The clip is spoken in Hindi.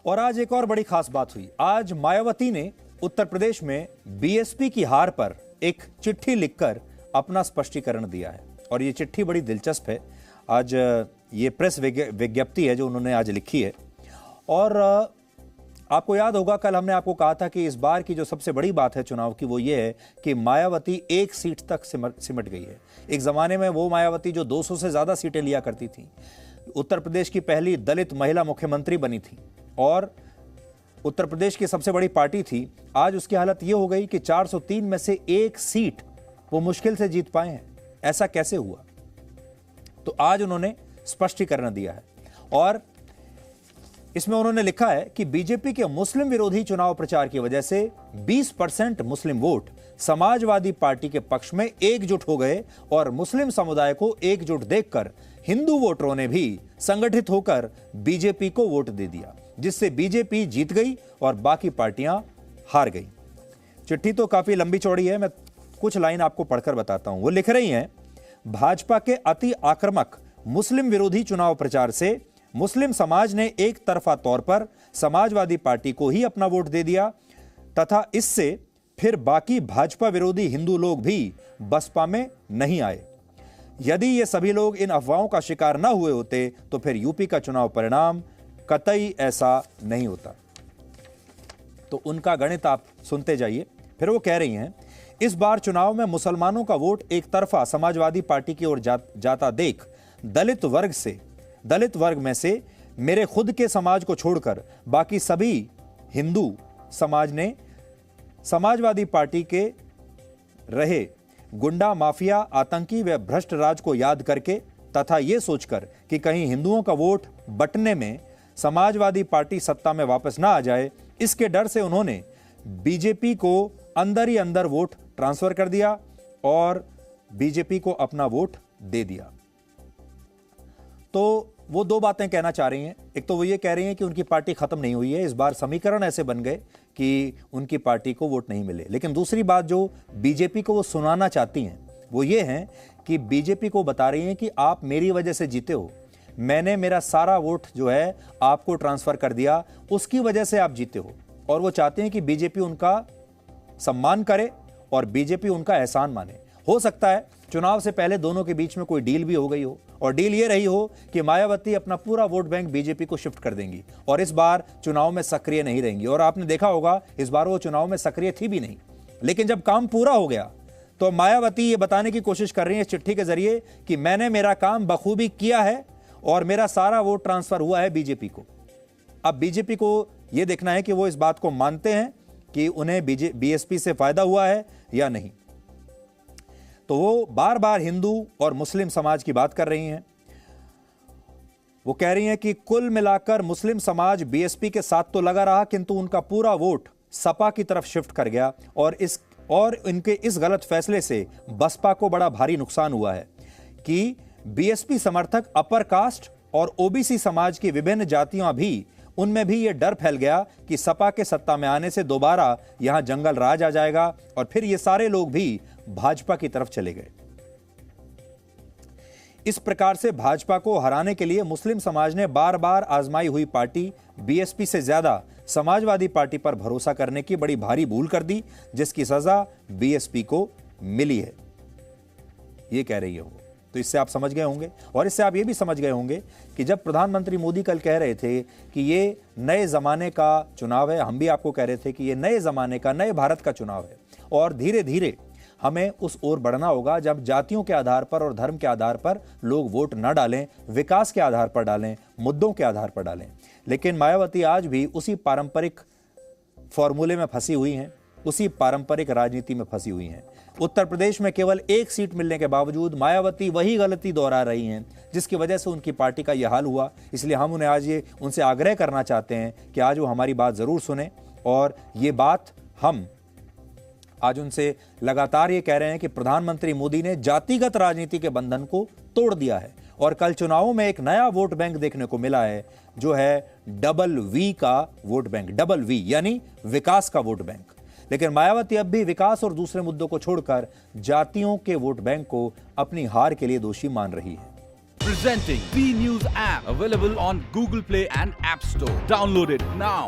और आज एक और बड़ी खास बात हुई। आज मायावती ने उत्तर प्रदेश में बीएसपी की हार पर एक चिट्ठी लिखकर अपना स्पष्टीकरण दिया है और ये चिट्ठी बड़ी दिलचस्प है। आज ये प्रेस विज्ञप्ति है जो उन्होंने आज लिखी है। और आपको याद होगा कल हमने आपको कहा था कि इस बार की जो सबसे बड़ी बात है चुनाव की वो ये है कि मायावती एक सीट तक सिमट गई है। एक जमाने में वो मायावती जो 200 से ज्यादा सीटें लिया करती थी, उत्तर प्रदेश की पहली दलित महिला मुख्यमंत्री बनी थी और उत्तर प्रदेश की सबसे बड़ी पार्टी थी, आज उसकी हालत ये हो गई कि 403 में से एक सीट वो मुश्किल से जीत पाए हैं। ऐसा कैसे हुआ? तो आज उन्होंने स्पष्टीकरण दिया है और इसमें उन्होंने लिखा है कि बीजेपी के मुस्लिम विरोधी चुनाव प्रचार की वजह से 20% मुस्लिम वोट समाजवादी पार्टी के पक्ष में एकजुट हो गए और मुस्लिम समुदाय को एकजुट देखकर हिंदू वोटरों ने भी संगठित होकर बीजेपी को वोट दे दिया, जिससे बीजेपी जीत गई और बाकी पार्टियां हार गई। चिट्ठी तो काफी लंबी चौड़ी है, मैं कुछ लाइन आपको पढ़कर बताता हूं। वो लिख रही हैं, भाजपा के अति आक्रामक मुस्लिम विरोधी चुनाव प्रचार से मुस्लिम समाज ने एक तरफा तौर पर समाजवादी पार्टी को ही अपना वोट दे दिया तथा इससे फिर बाकी भाजपा विरोधी हिंदू लोग भी बसपा में नहीं आए। यदि ये सभी लोग इन अफवाहों का शिकार न हुए होते तो फिर यूपी का चुनाव परिणाम कतई ऐसा नहीं होता। तो उनका गणित आप सुनते जाइए। फिर वो कह रही हैं, इस बार चुनाव में मुसलमानों का वोट एक तरफा समाजवादी पार्टी की ओर जाता देख दलित वर्ग में से मेरे खुद के समाज को छोड़कर बाकी सभी हिंदू समाज ने समाजवादी पार्टी के रहे गुंडा माफिया आतंकी व भ्रष्ट राज को याद करके तथा ये सोचकर कि कहीं हिंदुओं का वोट बंटने में समाजवादी पार्टी सत्ता में वापस ना आ जाए, इसके डर से उन्होंने बीजेपी को अंदर ही अंदर वोट ट्रांसफर कर दिया और बीजेपी को अपना वोट दे दिया। तो वो दो बातें कहना चाह रही हैं। एक तो वो ये कह रही हैं कि उनकी पार्टी खत्म नहीं हुई है, इस बार समीकरण ऐसे बन गए कि उनकी पार्टी को वोट नहीं मिले। लेकिन दूसरी बात जो बीजेपी को वो सुनाना चाहती हैं वो ये है कि बीजेपी को बता रही हैं कि आप मेरी वजह से जीते हो, मैंने मेरा सारा वोट जो है आपको ट्रांसफर कर दिया, उसकी वजह से आप जीते हो। और वो चाहते हैं कि बीजेपी उनका सम्मान करे और बीजेपी उनका एहसान माने। हो सकता है चुनाव से पहले दोनों के बीच में कोई डील भी हो गई हो और डील ये रही हो कि मायावती अपना पूरा वोट बैंक बीजेपी को शिफ्ट कर देंगी और इस बार चुनाव में सक्रिय नहीं रहेंगी। और आपने देखा होगा इस बार वो चुनाव में सक्रिय थी भी नहीं। लेकिन जब काम पूरा हो गया तो मायावती ये बताने की कोशिश कर रही है इस चिट्ठी के जरिए कि मैंने मेरा काम बखूबी किया है और मेरा सारा वोट ट्रांसफर हुआ है बीजेपी को। अब बीजेपी को यह देखना है कि वो इस बात को मानते हैं कि उन्हें बीएसपी से फायदा हुआ है या नहीं। तो वो बार बार हिंदू और मुस्लिम समाज की बात कर रही हैं। वो कह रही हैं कि कुल मिलाकर मुस्लिम समाज बीएसपी के साथ तो लगा रहा किंतु उनका पूरा वोट सपा की तरफ शिफ्ट कर गया और इनके इस गलत फैसले से बसपा को बड़ा भारी नुकसान हुआ है कि बीएसपी समर्थक अपर कास्ट और ओबीसी समाज की विभिन्न जातियां भी, उनमें भी यह डर फैल गया कि सपा के सत्ता में आने से दोबारा यहां जंगल राज आ जाएगा और फिर ये सारे लोग भी भाजपा की तरफ चले गए। इस प्रकार से भाजपा को हराने के लिए मुस्लिम समाज ने बार बार आजमाई हुई पार्टी बीएसपी से ज्यादा समाजवादी पार्टी पर भरोसा करने की बड़ी भारी भूल कर दी, जिसकी सजा बीएसपी को मिली है, ये कह रही है वो। तो इससे आप समझ गए होंगे और इससे आप ये भी समझ गए होंगे कि जब प्रधानमंत्री मोदी कल कह रहे थे कि ये नए जमाने का चुनाव है, हम भी आपको कह रहे थे कि ये नए जमाने का, नए भारत का चुनाव है और धीरे धीरे हमें उस ओर बढ़ना होगा जब जातियों के आधार पर और धर्म के आधार पर लोग वोट न डालें, विकास के आधार पर डालें, मुद्दों के आधार पर डालें। लेकिन मायावती आज भी उसी पारंपरिक फॉर्मूले में फंसी हुई हैं, उसी पारंपरिक राजनीति में फंसी हुई हैं। उत्तर प्रदेश में केवल एक सीट मिलने के बावजूद मायावती वही गलती दोहरा रही हैं जिसकी वजह से उनकी पार्टी का यह हाल हुआ। इसलिए हम उन्हें आज ये उनसे आग्रह करना चाहते हैं कि आज वो हमारी बात जरूर सुने और ये बात हम आज उनसे लगातार ये कह रहे हैं कि प्रधानमंत्री मोदी ने जातिगत राजनीति के बंधन को तोड़ दिया है और कल चुनावों में एक नया वोट बैंक देखने को मिला है जो है डबल वी का वोट बैंक, डबल वी यानी विकास का वोट बैंक। लेकिन मायावती अब भी विकास और दूसरे मुद्दों को छोड़कर जातियों के वोट बैंक को अपनी हार के लिए दोषी मान रही है। Presenting B News app, available on Google Play and App Store. Download it now.